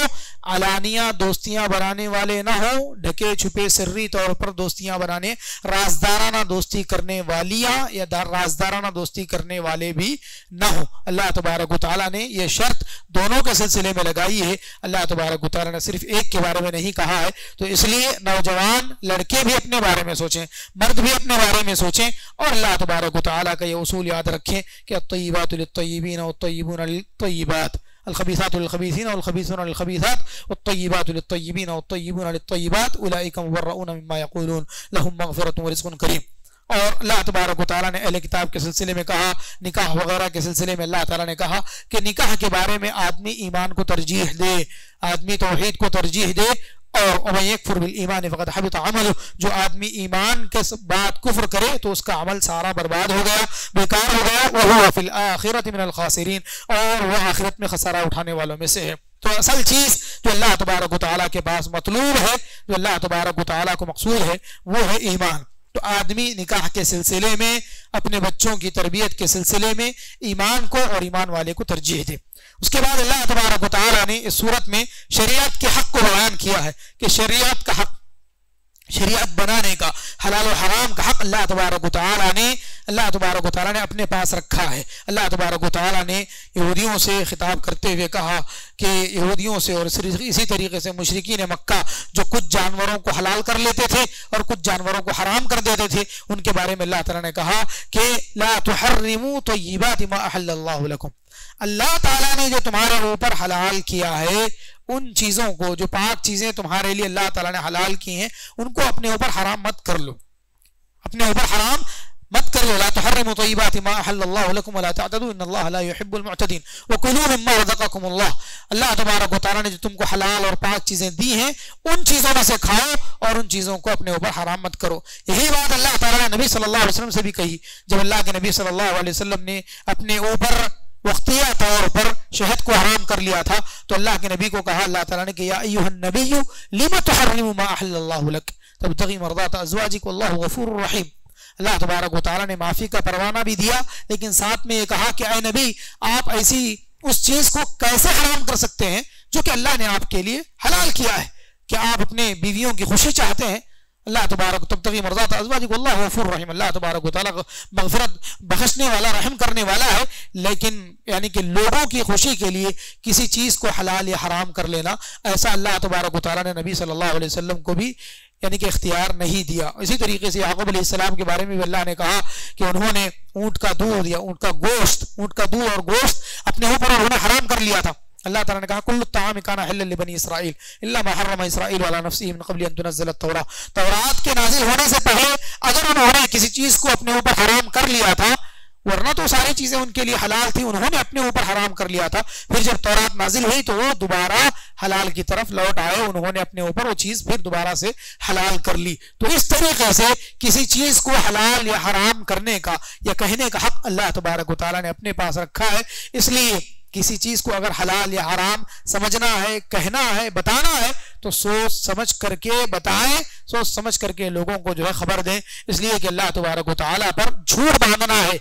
[SPEAKER 2] अलानिया दोस्तियां बनाने वाले ना हो, ढके छुपे सिर्री तौर पर दोस्तियां बनाने, राजदाराना दोस्ती करने वालियां या राजदाराना दोस्ती करने वाले भी ना हो। अल्लाह तबारक व तआला ने यह शर्त दोनों के सिलसिले में लगाई है। अल्लाह तबारक व तआला ने सिर्फ एक के बारे में नहीं कहा है, तो इसलिए नौजवान लड़के भी अपने बारे में सोचें, मर्द भी अपने बारे में सोचें, और अल्लाह तबारक व तआला का ये उसूल याद रखें कि अत्तय्यिबातु लित्तय्यिबीन वत्तय्यिबूना लित्तय्यिबात, अलखबीसातु लिलखबीसीन वल्खबीसूना लिलखबीसात वत्तय्यिबातु लित्तय्यिबीन वत्तय्यिबूना लित्तय्यिबात उलाइका मुबर्रऊना मिम्मा यक़ूलून लहुम मग़फ़िरतुन व रिज़्क़ुन करीम। और अल्लाह तबारक व तआला ने अहले किताब के सिलसिले में कहा, निकाह वगैरह के सिलसिले में अल्लाह ताला ने कहा कि निकाह के बारे में आदमी ईमान को तरजीह दे, आदमी तौहीद को तरजीह दे, और वमन यकफुर बिल ईमान फ़क़द हबिता अमलुहु, जो आदमी ईमान के बाद कुफ्र करे तो उसका अमल सारा बर्बाद हो गया, बेकार हो गया। व हुवा फ़िल आखिरति मिनल खासिरीन, और वह आखिरत में खसारा उठाने वालों में से है। तो असल चीज़ जो अल्लाह तबारक व तआला के पास मतलूब है, जो अल्लाह तबारक व तआला को मक़सूद है, वो है ईमान। तो आदमी निकाह के सिलसिले में, अपने बच्चों की तरबियत के सिलसिले में ईमान को और ईमान वाले को तरजीह दे। उसके बाद अल्लाह तबारक व तआला ने इस सूरत में शरीयत के हक को बयान किया है कि शरीयत का हक, शरीयत बनाने का, हलाल और हराम का हक अल्लाह तबारक व तआला ने अपने पास रखा है। अल्लाह तबारक व तआला ने यहूदियों से खिताब करते हुए कहा कि यहूदियों से और इसी तरीके से मुशरिकीन मक्का जो कुछ जानवरों को हलाल कर लेते थे और कुछ जानवरों को हराम कर देते थे, उनके बारे में अल्लाह ताला ने कहा कि ला तुहर्रिमू तय्यिबाति मा अहल्लल्लाहु लकुम, अल्लाह ताला ने जो तुम्हारे ऊपर हलाल किया है उन चीज़ों को, जो पाक चीज़ें तुम्हारे लिए अल्लाह ताला ने हलाल की हैं, उनको अपने ऊपर हराम मत कर लो, अपने ऊपर हराम मत कर लो। ला तुहर्रिमू तय्यिबाति मा अहल्लल्लाहु लकुम वला तअतदू इन्नल्लाहा ला युहिब्बुल मुअतदीन वकुलू मिम्मा रज़क़कुमुल्लाह, अल्लाह तबारक व तआला ने जो तुमको हलाल और पाक चीज़ें दी हैं उन चीज़ों में से खाओ और उन चीज़ों को अपने ऊपर हराम मत करो। यही बात अल्लाह ताला ने नबी सल्लल्लाहु अलैहि वसल्लम से भी कही। जब अल्लाह के नबी सल्लल्लाहु अलैहि वसल्लम ने अपने ऊपर वक्तिया तौर पर शहद को हराम कर लिया था, तो अल्लाह के नबी को कहा अल्लाह ताला ने कि या अय्युहन नबिय्यु लिमा तुहर्रिमु मा अहल्लल्लाहु लक तब्तगी मर्दात अज़वाजिक वल्लाहु गफूरुर रहीम। अल्लाह तबारक व तआला ने माफ़ी का परवाना भी दिया, लेकिन साथ में ये कहा कि ऐ नबी, आप ऐसी उस चीज़ को कैसे हराम कर सकते हैं जो कि अल्लाह ने आपके लिए हलाल किया है कि आप अपने बीवियों की खुशी चाहते हैं। अल्लाह तबारक तब्तगी मर्ज़ात अज़वाजिक अल्लाहु गफ़ूर रहीम, अल्लाह तबारक व तआला मग़फ़िरत बख्शने वाला रहम करने वाला है। लेकिन यानी कि लोगों की खुशी के लिए किसी चीज़ को हलाल या हराम कर लेना, ऐसा अल्लाह तबारक व तआला ने नबी सल्लल्लाहु अलैहि वसल्लम को भी यानी कि इख्तियार नहीं दिया। इसी तरीके से याकूब अलैहिस्सलाम के बारे में भी अल्लाह ने कहा कि उन्होंने ऊँट का दूध या ऊँट का दूध और गोश्त अपने ऊपर उन्होंने हराम कर लिया था। अल्लाह ताला ने कहा कुल्लु ताम काना हिल्लन लिबनी इसराइल इल्ला मा हर्रम इसराइल अला नफ्सिही मिन क़ब्ल अन तुनज़्ज़ल तौरात। तौरात के नाजिल होने से पहले अगर उन्होंने किसी चीज को अपने ऊपर हराम कर लिया था, वरना तो सारी चीजें उनके लिए हलाल थी, उन्होंने अपने ऊपर हराम कर लिया था, फिर जब तौरात नाजिल हुई तो वो दोबारा हलाल की तरफ लौट आए, उन्होंने अपने ऊपर वो चीज फिर दोबारा से हलाल कर ली। तो इस तरीके से किसी चीज को हलाल या हराम करने का या कहने का हक अल्लाह तबारक व तआला ने अपने पास रखा है। इसलिए किसी चीज को अगर हलाल या हराम समझना है, कहना है, बताना है तो सोच समझ करके बताएं, सोच समझ करके लोगों को जो है खबर दें। इसलिए कि अल्लाह तबारक व तआला पर झूठ बांधना है,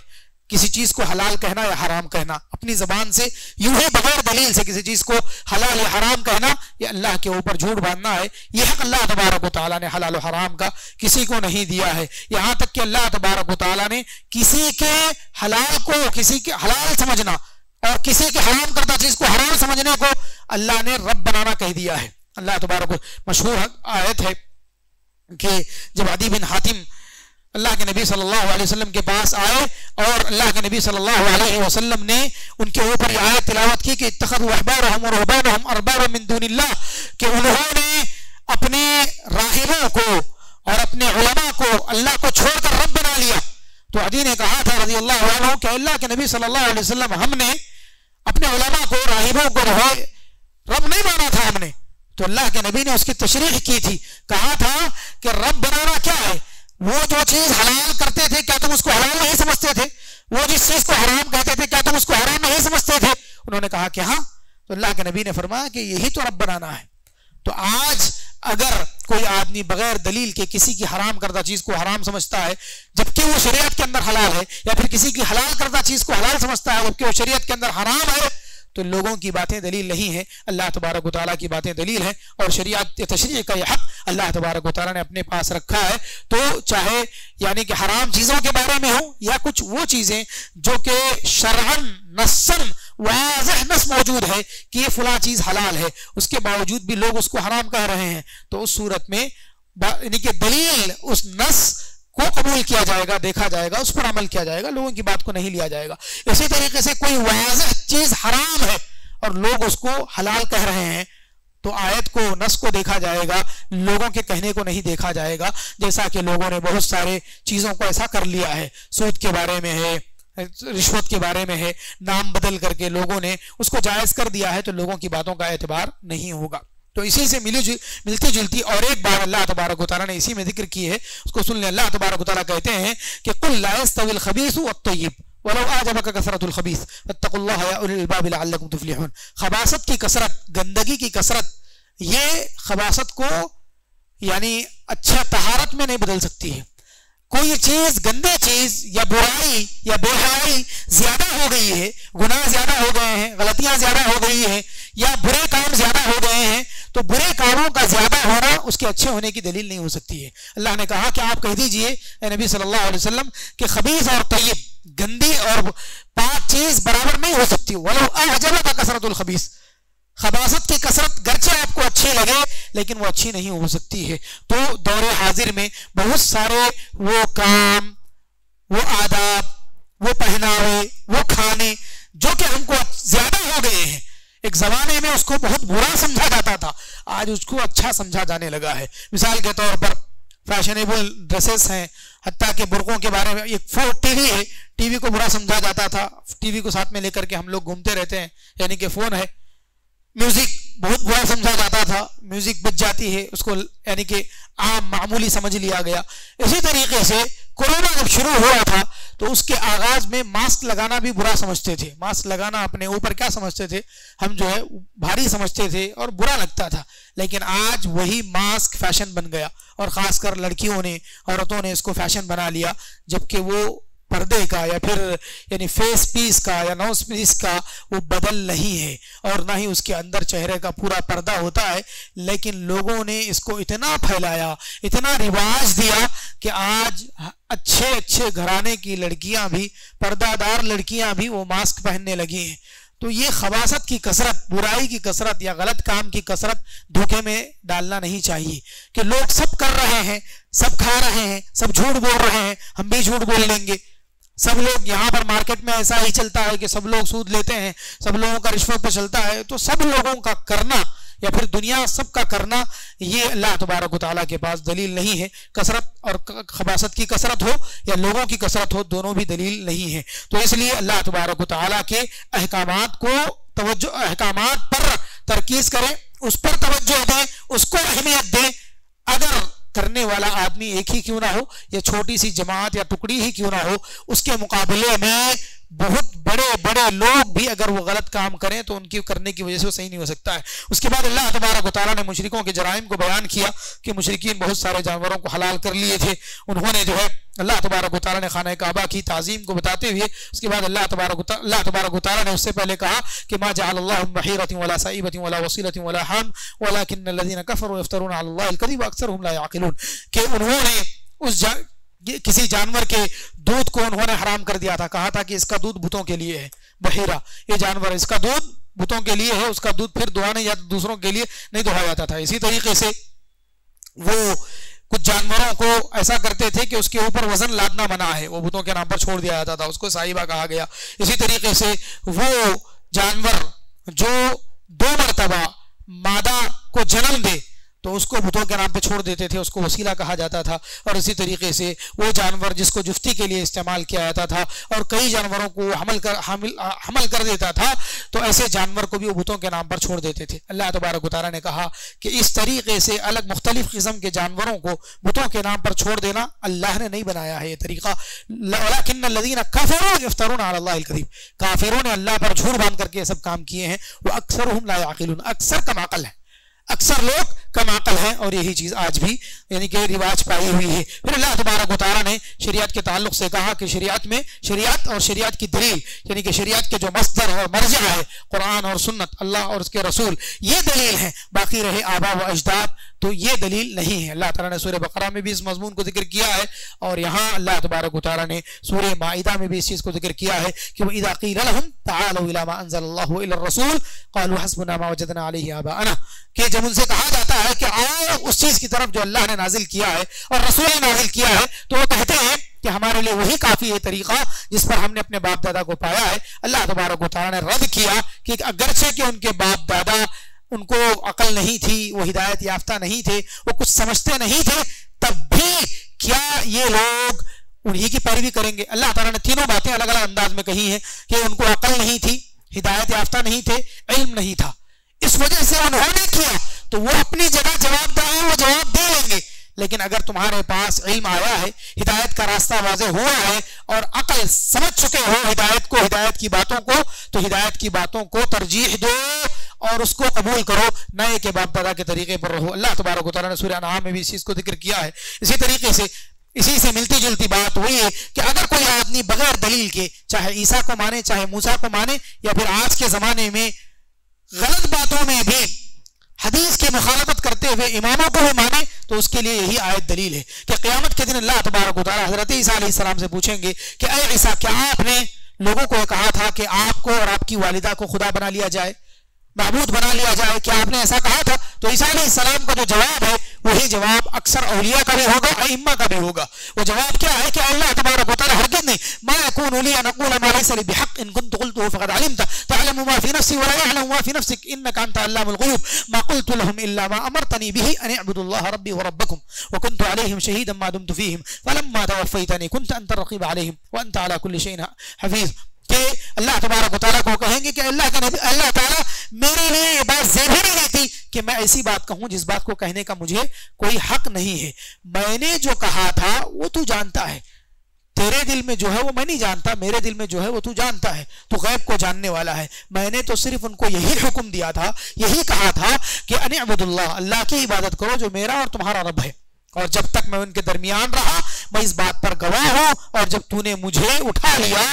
[SPEAKER 2] किसी चीज को हलाल कहना या हराम कहना, अपनी जबान से यूं ही बगैर दलील से किसी चीज को हलाल या हराम कहना, ये अल्लाह के ऊपर झूठ बांधना है। यह हक अल्लाह तबारक व तआला ने हलाल और हराम का किसी को नहीं दिया है। यहां तक कि अल्लाह तबारक व तआला ने किसी के हलाल को किसी के हलाल समझना और किसी के हराम करता चीज को हराम समझने को अल्लाह ने रब बनाना कह दिया है। अल्लाह तबारक मशहूर आयत है कि जब अदी बिन हातिम अल्लाह के नबी सल्लल्लाहु अलैहि वसल्लम के पास आए और अल्लाह के नबी सल्लल्लाहु अलैहि वसल्लम ने उनके ऊपर यह आयत तिलावत की कि इत्तखज़ू अहबारहुम व रुहबानहुम अरबाबा मिन दूनिल्लाह, कि उन्होंने अपने राहिबों को और अपने उलमा को अल्लाह को छोड़कर रब बना लिया। तो अदी ने कहा था रज़ी अल्लाहु अन्हु कि अल्लाह के नबी सल्लल्लाहु अलैहि वसल्लम हमने अपने उलमा को राहिबों को रब नहीं माना था हमने। तो अल्लाह के नबी ने उसकी तशरीह की थी, कहा था कि रब बनाना क्या है, वो जो चीज हलाल करते थे क्या तुम उसको हलाल नहीं समझते थे, वो जिस चीज को हराम कहते थे क्या तुम उसको हराम नहीं समझते थे। उन्होंने कहा कि हाँ। तो अल्लाह के नबी ने फरमाया कि यही तो रब बनाना है। तो आज अगर कोई आदमी बगैर दलील के किसी की हराम करदा चीज को हराम समझता है जबकि वो शरीयत के अंदर हलाल है, या फिर किसी की हलाल करदा चीज को हलाल समझता है जबकि वो शरीयत के अंदर हराम है, तो लोगों की बातें दलील नहीं है, अल्लाह तबारक व तआला की बातें दलील है। और शरीयत तशरीह का यह हक अल्लाह तबारक व तआला ने अपने पास रखा है। तो चाहे यानी कि हराम चीजों के बारे में हो या कुछ वो चीजें जो कि शरअन नस्सन वाज़िह नस मौजूद है कि ये फला चीज हलाल है, उसके बावजूद भी लोग उसको हराम कह रहे हैं, तो उस सूरत में यानी कि दलील उस नस को कबूल किया जाएगा, देखा जाएगा, उस पर अमल किया जाएगा, लोगों की बात को नहीं लिया जाएगा। इसी तरीके से कोई वाज़िह चीज हराम है और लोग उसको हलाल कह रहे हैं तो आयत को, नस को देखा जाएगा, लोगों के कहने को नहीं देखा जाएगा। जैसा कि लोगों ने बहुत सारे चीजों को ऐसा कर लिया है, सूद के बारे में है, रिश्वत के बारे में है, नाम बदल करके लोगों ने उसको जायज कर दिया है, तो लोगों की बातों का एतबार नहीं होगा। तो इसी से मिलती जुलती और एक बात अल्लाह तबारक व तआला ने इसी में जिक्र की है, उसको सुन ले। अल्लाह तबारक व तआला कहते हैं कि कुल ला यस्तविल खबीसु वत्तय्यिब वलौ आजबका कसरतुल खबीस फत्तकुल्लाह या उलिल अलबाब लअल्लकुम तुफ्लिहून। खबासत की कसरत, गंदगी की कसरत, ये खबासत को यानी अच्छा तहारत में नहीं बदल सकती है। कोई चीज, गंदी चीज या बुराई या बेहयाई ज्यादा हो गई है, गुनाह ज्यादा हो गए हैं, गलतियां ज्यादा हो गई है, या बुरे काम ज्यादा हो गए हैं, तो बुरे कामों का ज्यादा होना उसके अच्छे होने की दलील नहीं हो सकती है। अल्लाह ने कहा कि आप कह दीजिए नबी सल्लल्लाहु अलैहि वसल्लम कि खबीस और तय्यब, गंदी और पाक चीज बराबर नहीं हो सकती। वलो अअजबका कसरतुल खबीस, खबासत की कसरत गरचे आपको अच्छी लगे लेकिन वो अच्छी नहीं हो सकती है। तो दौरे हाजिर में बहुत सारे वो काम, वो आदाब, वो पहनावे, वो खाने जो कि हमको ज्यादा हो गए हैं, एक जमाने में उसको बहुत बुरा समझा जाता था, आज उसको अच्छा समझा जाने लगा है। मिसाल के तौर पर फैशनेबल ड्रेसेस हैं, हत्ता के बुर्कों के बारे में, एक टीवी है, टीवी को बुरा समझा जाता था, टीवी को साथ में लेकर के हम लोग घूमते रहते हैं, यानी कि फोन है। म्यूजिक बहुत बुरा समझा जाता था, म्यूजिक बज जाती है, उसको यानी कि आम मामूली समझ लिया गया। इसी तरीके से कोरोना जब शुरू हुआ था तो उसके आगाज में मास्क लगाना भी बुरा समझते थे, मास्क लगाना अपने ऊपर क्या समझते थे, हम जो है भारी समझते थे और बुरा लगता था। लेकिन आज वही मास्क फैशन बन गया और खासकर लड़कियों ने, औरतों ने इसको फैशन बना लिया, जबकि वो पर्दे का या फिर यानी फेस पीस का या नोज पीस का वो बदल नहीं है, और ना ही उसके अंदर चेहरे का पूरा पर्दा होता है। लेकिन लोगों ने इसको इतना फैलाया, इतना रिवाज दिया कि आज अच्छे अच्छे घराने की लड़कियां भी, पर्दादार लड़कियां भी वो मास्क पहनने लगी हैं। तो ये खबासत की कसरत, बुराई की कसरत या गलत काम की कसरत धोखे में डालना नहीं चाहिए कि लोग सब कर रहे हैं, सब खा रहे हैं, सब झूठ बोल रहे हैं, हम भी झूठ बोल लेंगे। सब लोग यहाँ पर मार्केट में ऐसा ही चलता है कि सब लोग सूद लेते हैं, सब लोगों का रिश्वत पे चलता है। तो सब लोगों का करना या फिर दुनिया सबका करना, ये अल्लाह तबारक व तआला के पास दलील नहीं है। कसरत और खबासत की कसरत हो या लोगों की कसरत हो, दोनों भी दलील नहीं है। तो इसलिए अल्लाह तबारक व तआला के अहकामात को तवज्जो, अहकामात पर तरकीज करें, उस पर तवज्जो दें, उसको अहमियत दें। अगर करने वाला आदमी एक ही क्यों ना हो या छोटी सी जमात या टुकड़ी ही क्यों ना हो, उसके मुकाबले में बहुत बड़े बड़े लोग भी अगर वो गलत काम करें तो उनकी करने की वजह से वो सही नहीं हो सकता है। उसके बाद अल्लाह तबारक व तआला ने मुशरिकों के जराइम को बयान किया कि मुशरिकीन बहुत सारे जानवरों को हलाल कर लिए थे। उन्होंने जो है अल्लाह तबारक व तआला ने खाना काबा की ताज़ीम को बताते हुए उसके बाद अल्लाह तबारक व तआला ने उससे पहले कहा कि मा जअलल्लाहु बहीरतिन वला साइबतिन वला वसीलतिन वला हम वलाकिन्नल्लज़ीना कफ़रू यफ्तरून अलल्लाहिल कज़िब अक्सरुहुम ला याक़िलून, कि उन्होंने उस किसी जानवर के दूध को उन्होंने हराम कर दिया था। कहा था कि इसका दूध भूतों के लिए है, बहीरा ये जानवर, इसका दूध भूतों के लिए है, उसका दूध फिर दुहाने या दूसरों के लिए नहीं दुहाया जाता था। इसी तरीके से वो कुछ जानवरों को ऐसा करते थे कि उसके ऊपर वजन लादना मना है, वो भूतों के नाम पर छोड़ दिया जाता था, उसको साहिबा कहा गया। इसी तरीके से वो जानवर जो 2 मरतबा मादा को जन्म दे तो उसको भूतों के नाम पे छोड़ देते थे, उसको वसीला कहा जाता था। और इसी तरीके से वो जानवर जिसको जुफ्ती के लिए इस्तेमाल किया जाता था और कई जानवरों को हमल कर देता था, तो ऐसे जानवर को भी वो भूतों के नाम पर छोड़ देते थे। अल्लाह तबारक व तआला ने कहा कि इस तरीके से अलग मुख्तलिफ किस्म के जानवरों को भूतों के नाम पर छोड़ देना अल्लाह ने नहीं बनाया है ये तरीका। वलाकिन्नल्लज़ीना कफ़रू यफ्तरून अलल्लाहिल कज़िब, काफिरों ने अल्लाह पर झूठ बांध करके ये सब काम किए हैं। वो अक्सरुहुम ला याक़िलून, अक्सर कम अक़ल है, अक्सर लोग कम अक़ल हैं, और यही चीज़ आज भी यानी कि रिवाज पाई हुई है। फिर अल्लाह तबारक व तआला ने शरीयत के ताल्लुक से कहा कि शरीयत में शरीयत और शरीयत की दलील यानी कि शरीयत के जो मस्दर और मर्जा है कुरान और सुन्नत, अल्लाह और उसके रसूल, ये दलील है। बाकी रहे आबा व अजदाद तो ये दलील नहीं है। अल्लाह ताला ने सूरह बकरा में भी इस मजमून को जिक्र किया है, और यहाँ अल्लाह तबारक व तआला ने सूरह माइदा में भी इस चीज़ को जिक्र किया है कि वइज़ा क़ीला लहुम तआलू इला मा अंज़लल्लाहु इलर रसूल क़ालू हस्बुना मा वजदना अलैहि आबाअना, कि जब उनसे कहा जाता है कि आओ उस चीज़ की तरफ जो अल्लाह ने नाजिल किया है और रसूल ने नाजिल किया है, तो वो कहते हैं कि हमारे लिए वही काफ़ी है तरीक़ा जिस पर हमने अपने बाप दादा को पाया है। अल्लाह तबारक व तआला ने रद्द किया कि अगरचे कि उनके बाप दादा, उनको अकल नहीं थी, वो हिदायत याफ्ता नहीं थे, वो कुछ समझते नहीं थे, तब भी क्या ये लोग उन्हीं की पैरवी करेंगे? अल्लाह ताला ने तीनों बातें अलग अलग अंदाज में कही हैं कि उनको अकल नहीं थी, हिदायत याफ्ता नहीं थे, इल्म नहीं था, इस वजह से उन्होंने किया, तो वो अपनी जगह जवाबदार है, वो जवाब दे लेंगे। लेकिन अगर तुम्हारे पास इल्म आया है, हिदायत का रास्ता वाज़ेह हुआ है और अकल समझ चुके हो हिदायत को, हिदायत की बातों को, तो हिदायत की बातों को तरजीह दो और उसको कबूल करो, नए के बाप दादा के तरीके पर रहो। अल्लाह तबारक व तआला ने सूरह अनआम में भी इस चीज़ को जिक्र किया है। इसी तरीके से इसी से मिलती जुलती बात वही है कि अगर कोई आदमी बगैर दलील के चाहे ईसा को माने, चाहे मूसा को माने, या फिर आज के ज़माने में गलत बातों में भी हदीस की मुखालफत करते हुए इमामों को भी माने, तो उसके लिए यही आयत दलील है कि क़यामत के दिन अल्लाह तबारक व तआला हज़रत ईसा अलैहिस्सलाम से पूछेंगे कि ऐ ईसा, क्या आपने लोगों को कहा था कि आपको और आपकी वालिदा को खुदा बना लिया जाए, माबूद बना लिया जाए, क्या आपने ऐसा कहा था? तो ईसा अलैहिस्सलाम का जो जवाब है वही जवाब अक्सर औलिया का भी होगा, अइम्मा का भी होगा। वो जवाब क्या है कि अल्लाह तबारक व तआला हरगिज़ नहीं, मा यकूनु ली अन अक़ूल मा लैसा ली बिहक़्क़ इन कुन्तु क़ुल्तुहु फ़क़द अलिमता तअलमु मा फ़ी नफ़्सी व ला यअलमु मा फ़ी नफ़्सिक इन्नका अंता अल्लामुल ग़ुयूब मा क़ुल्तु लहुम इल्ला मा अमरतनी बिही अन अअबुदुल्लाह रब्बी व रब्बकुम व कुन्तु अलैहिम शहीदन मा दुमतु फ़ीहिम फ़लम्मा तवफ़्फ़यतनी कुन्ता अंता रक़ीब अलैहिम व अंता अला कुल्लि शैइन हफ़ीज़। कि अल्लाह तबारक व तआला को कहेंगे कि अल्लाह ताला मेरे लिए ये बात ज़रूरी नहीं थी कि मैं ऐसी बात कहूँ जिस बात को कहने का मुझे कोई हक नहीं है। मैंने जो कहा था वो तू जानता है, तेरे दिल में जो है वो मैं नहीं जानता, मेरे दिल में जो है वो तू जानता है, तू गैब को जानने वाला है। मैंने तो सिर्फ उनको यही हुक्म दिया था, यही कहा था कि अन अब्दुल्लाह, अल्लाह की इबादत करो जो मेरा और तुम्हारा रब है। और जब तक मैं उनके दरमियान रहा मैं इस बात पर गवाह हूं, और जब तूने मुझे उठा लिया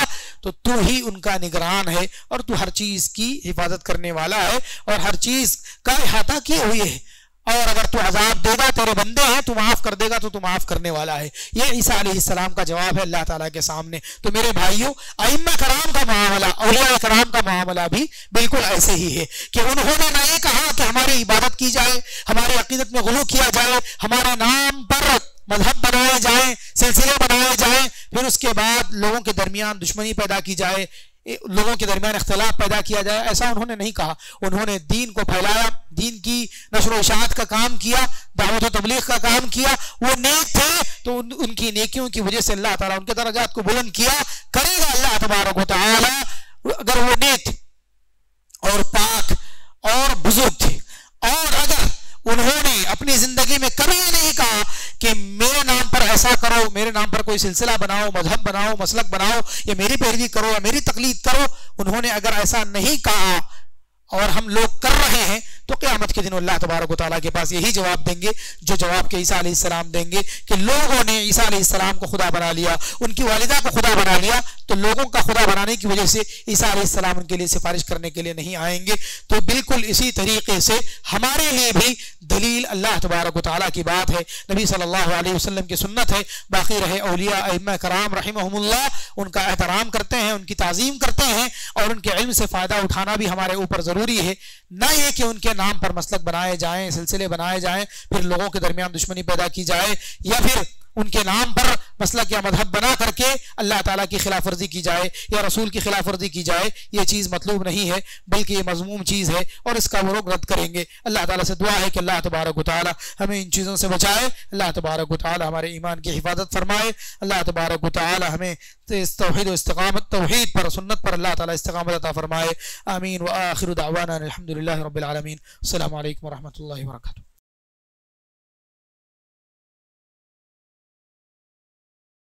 [SPEAKER 2] तो तू ही उनका निगरान है, और तू हर चीज की हिफाजत करने वाला है और हर चीज का इहाता किए हुए है, और अगर तू अजाब देगा, तेरे बंदे हैं, तू माफ कर देगा तो तू माफ करने वाला है। ये ईसा अलैहिस्सलाम का जवाब है अल्लाह ताला के सामने। तो मेरे भाइयों, अइम्मा कराम का मामला, औलिया कराम का मामला भी बिल्कुल ऐसे ही है कि उन्होंने ना ये कहा कि हमारी इबादत की जाए, हमारी अकीदत में गुलू किया जाए, हमारे नाम पर मजहब बनाए जाए, सिलसिले बनाए जाए, फिर उसके बाद लोगों के दरमियान दुश्मनी पैदा की जाए, लोगों के दरमियान इख्तिलाफ पैदा किया जाए। ऐसा उन्होंने नहीं कहा। उन्होंने दीन को फैलाया, दीन की नशर व इशाअत का काम किया, दावत व तबलीग का काम किया। वो नेक थे तो उनकी नेकियों की वजह से अल्लाह ताला उनके दर्जात को बुलंद किया करेगा अल्लाह तबारक व तआला, अगर वो नेक थे और पाक और बुजुर्ग थे। और अगर उन्होंने अपनी जिंदगी में कभी नहीं कहा कि मेरे नाम पर ऐसा करो, मेरे नाम पर कोई सिलसिला बनाओ, मजहब बनाओ, मसलक बनाओ, या मेरी पैरवी करो या मेरी तकलीद करो, उन्होंने अगर ऐसा नहीं कहा और हम लोग कर रहे हैं, तो क़यामत के दिन अल्लाह तबारक व तआला के पास यही जवाब देंगे जो जवाब के ईसा अलैहिस्सलाम देंगे कि लोगों ने ईसा अलैहिस्सलाम को खुदा बना लिया, उनकी वालिदा को खुदा बना लिया, तो लोगों का खुदा बनाने की वजह से ईसा अलैहिस्सलाम उनके लिए सिफारिश करने के लिए नहीं आएंगे। तो बिल्कुल इसी तरीके से हमारे लिए भी दलील अल्लाह तबारक व तआला की बात है, नबी सल्लल्लाहु अलैहि वसल्लम की सुन्नत है। बाकी रहे औलिया अइम्मा कराम रहमहुमुल्लाह, उनका एहतराम करते हैं, उनकी ताज़ीम करते हैं, और उनके इल्म से फ़ायदा उठाना भी हमारे ऊपर ज़रूरी है। ना ये कि उनके नाम पर मसलक बनाए जाएं, सिलसिले बनाए जाएं, फिर लोगों के दरमियान दुश्मनी पैदा की जाए, या फिर उनके नाम पर मसलक या मजहब बना करके अल्लाह ताला की खिलाफ वर्जी की जाए या रसूल की खिलाफ वर्जी की जाए। ये चीज़ मतलूब नहीं है, बल्कि ये मज़मूम चीज़ है और इसका वो लोग रद्द करेंगे। अल्लाह ताला से दुआ है कि अल्लाह तबारक व तआला हमें इन चीज़ों से बचाए, अल्लाह तबारक व तआला हमारे ईमान की हिफाजत फरमाए, अल्लाह तबारक व तआला हमें तौहीद व इस्तिक़ामत, तौहीद पर सुन्नत पर अल्लाह ताला इस्तिक़ामत अता फरमाए। आमीन व आखिरु दावाना अल्हम्दुलिल्लाहि रब्बिल आलमीन। अस्सलामु अलैकुम व रहमतुल्लाहि व बरकातुहू।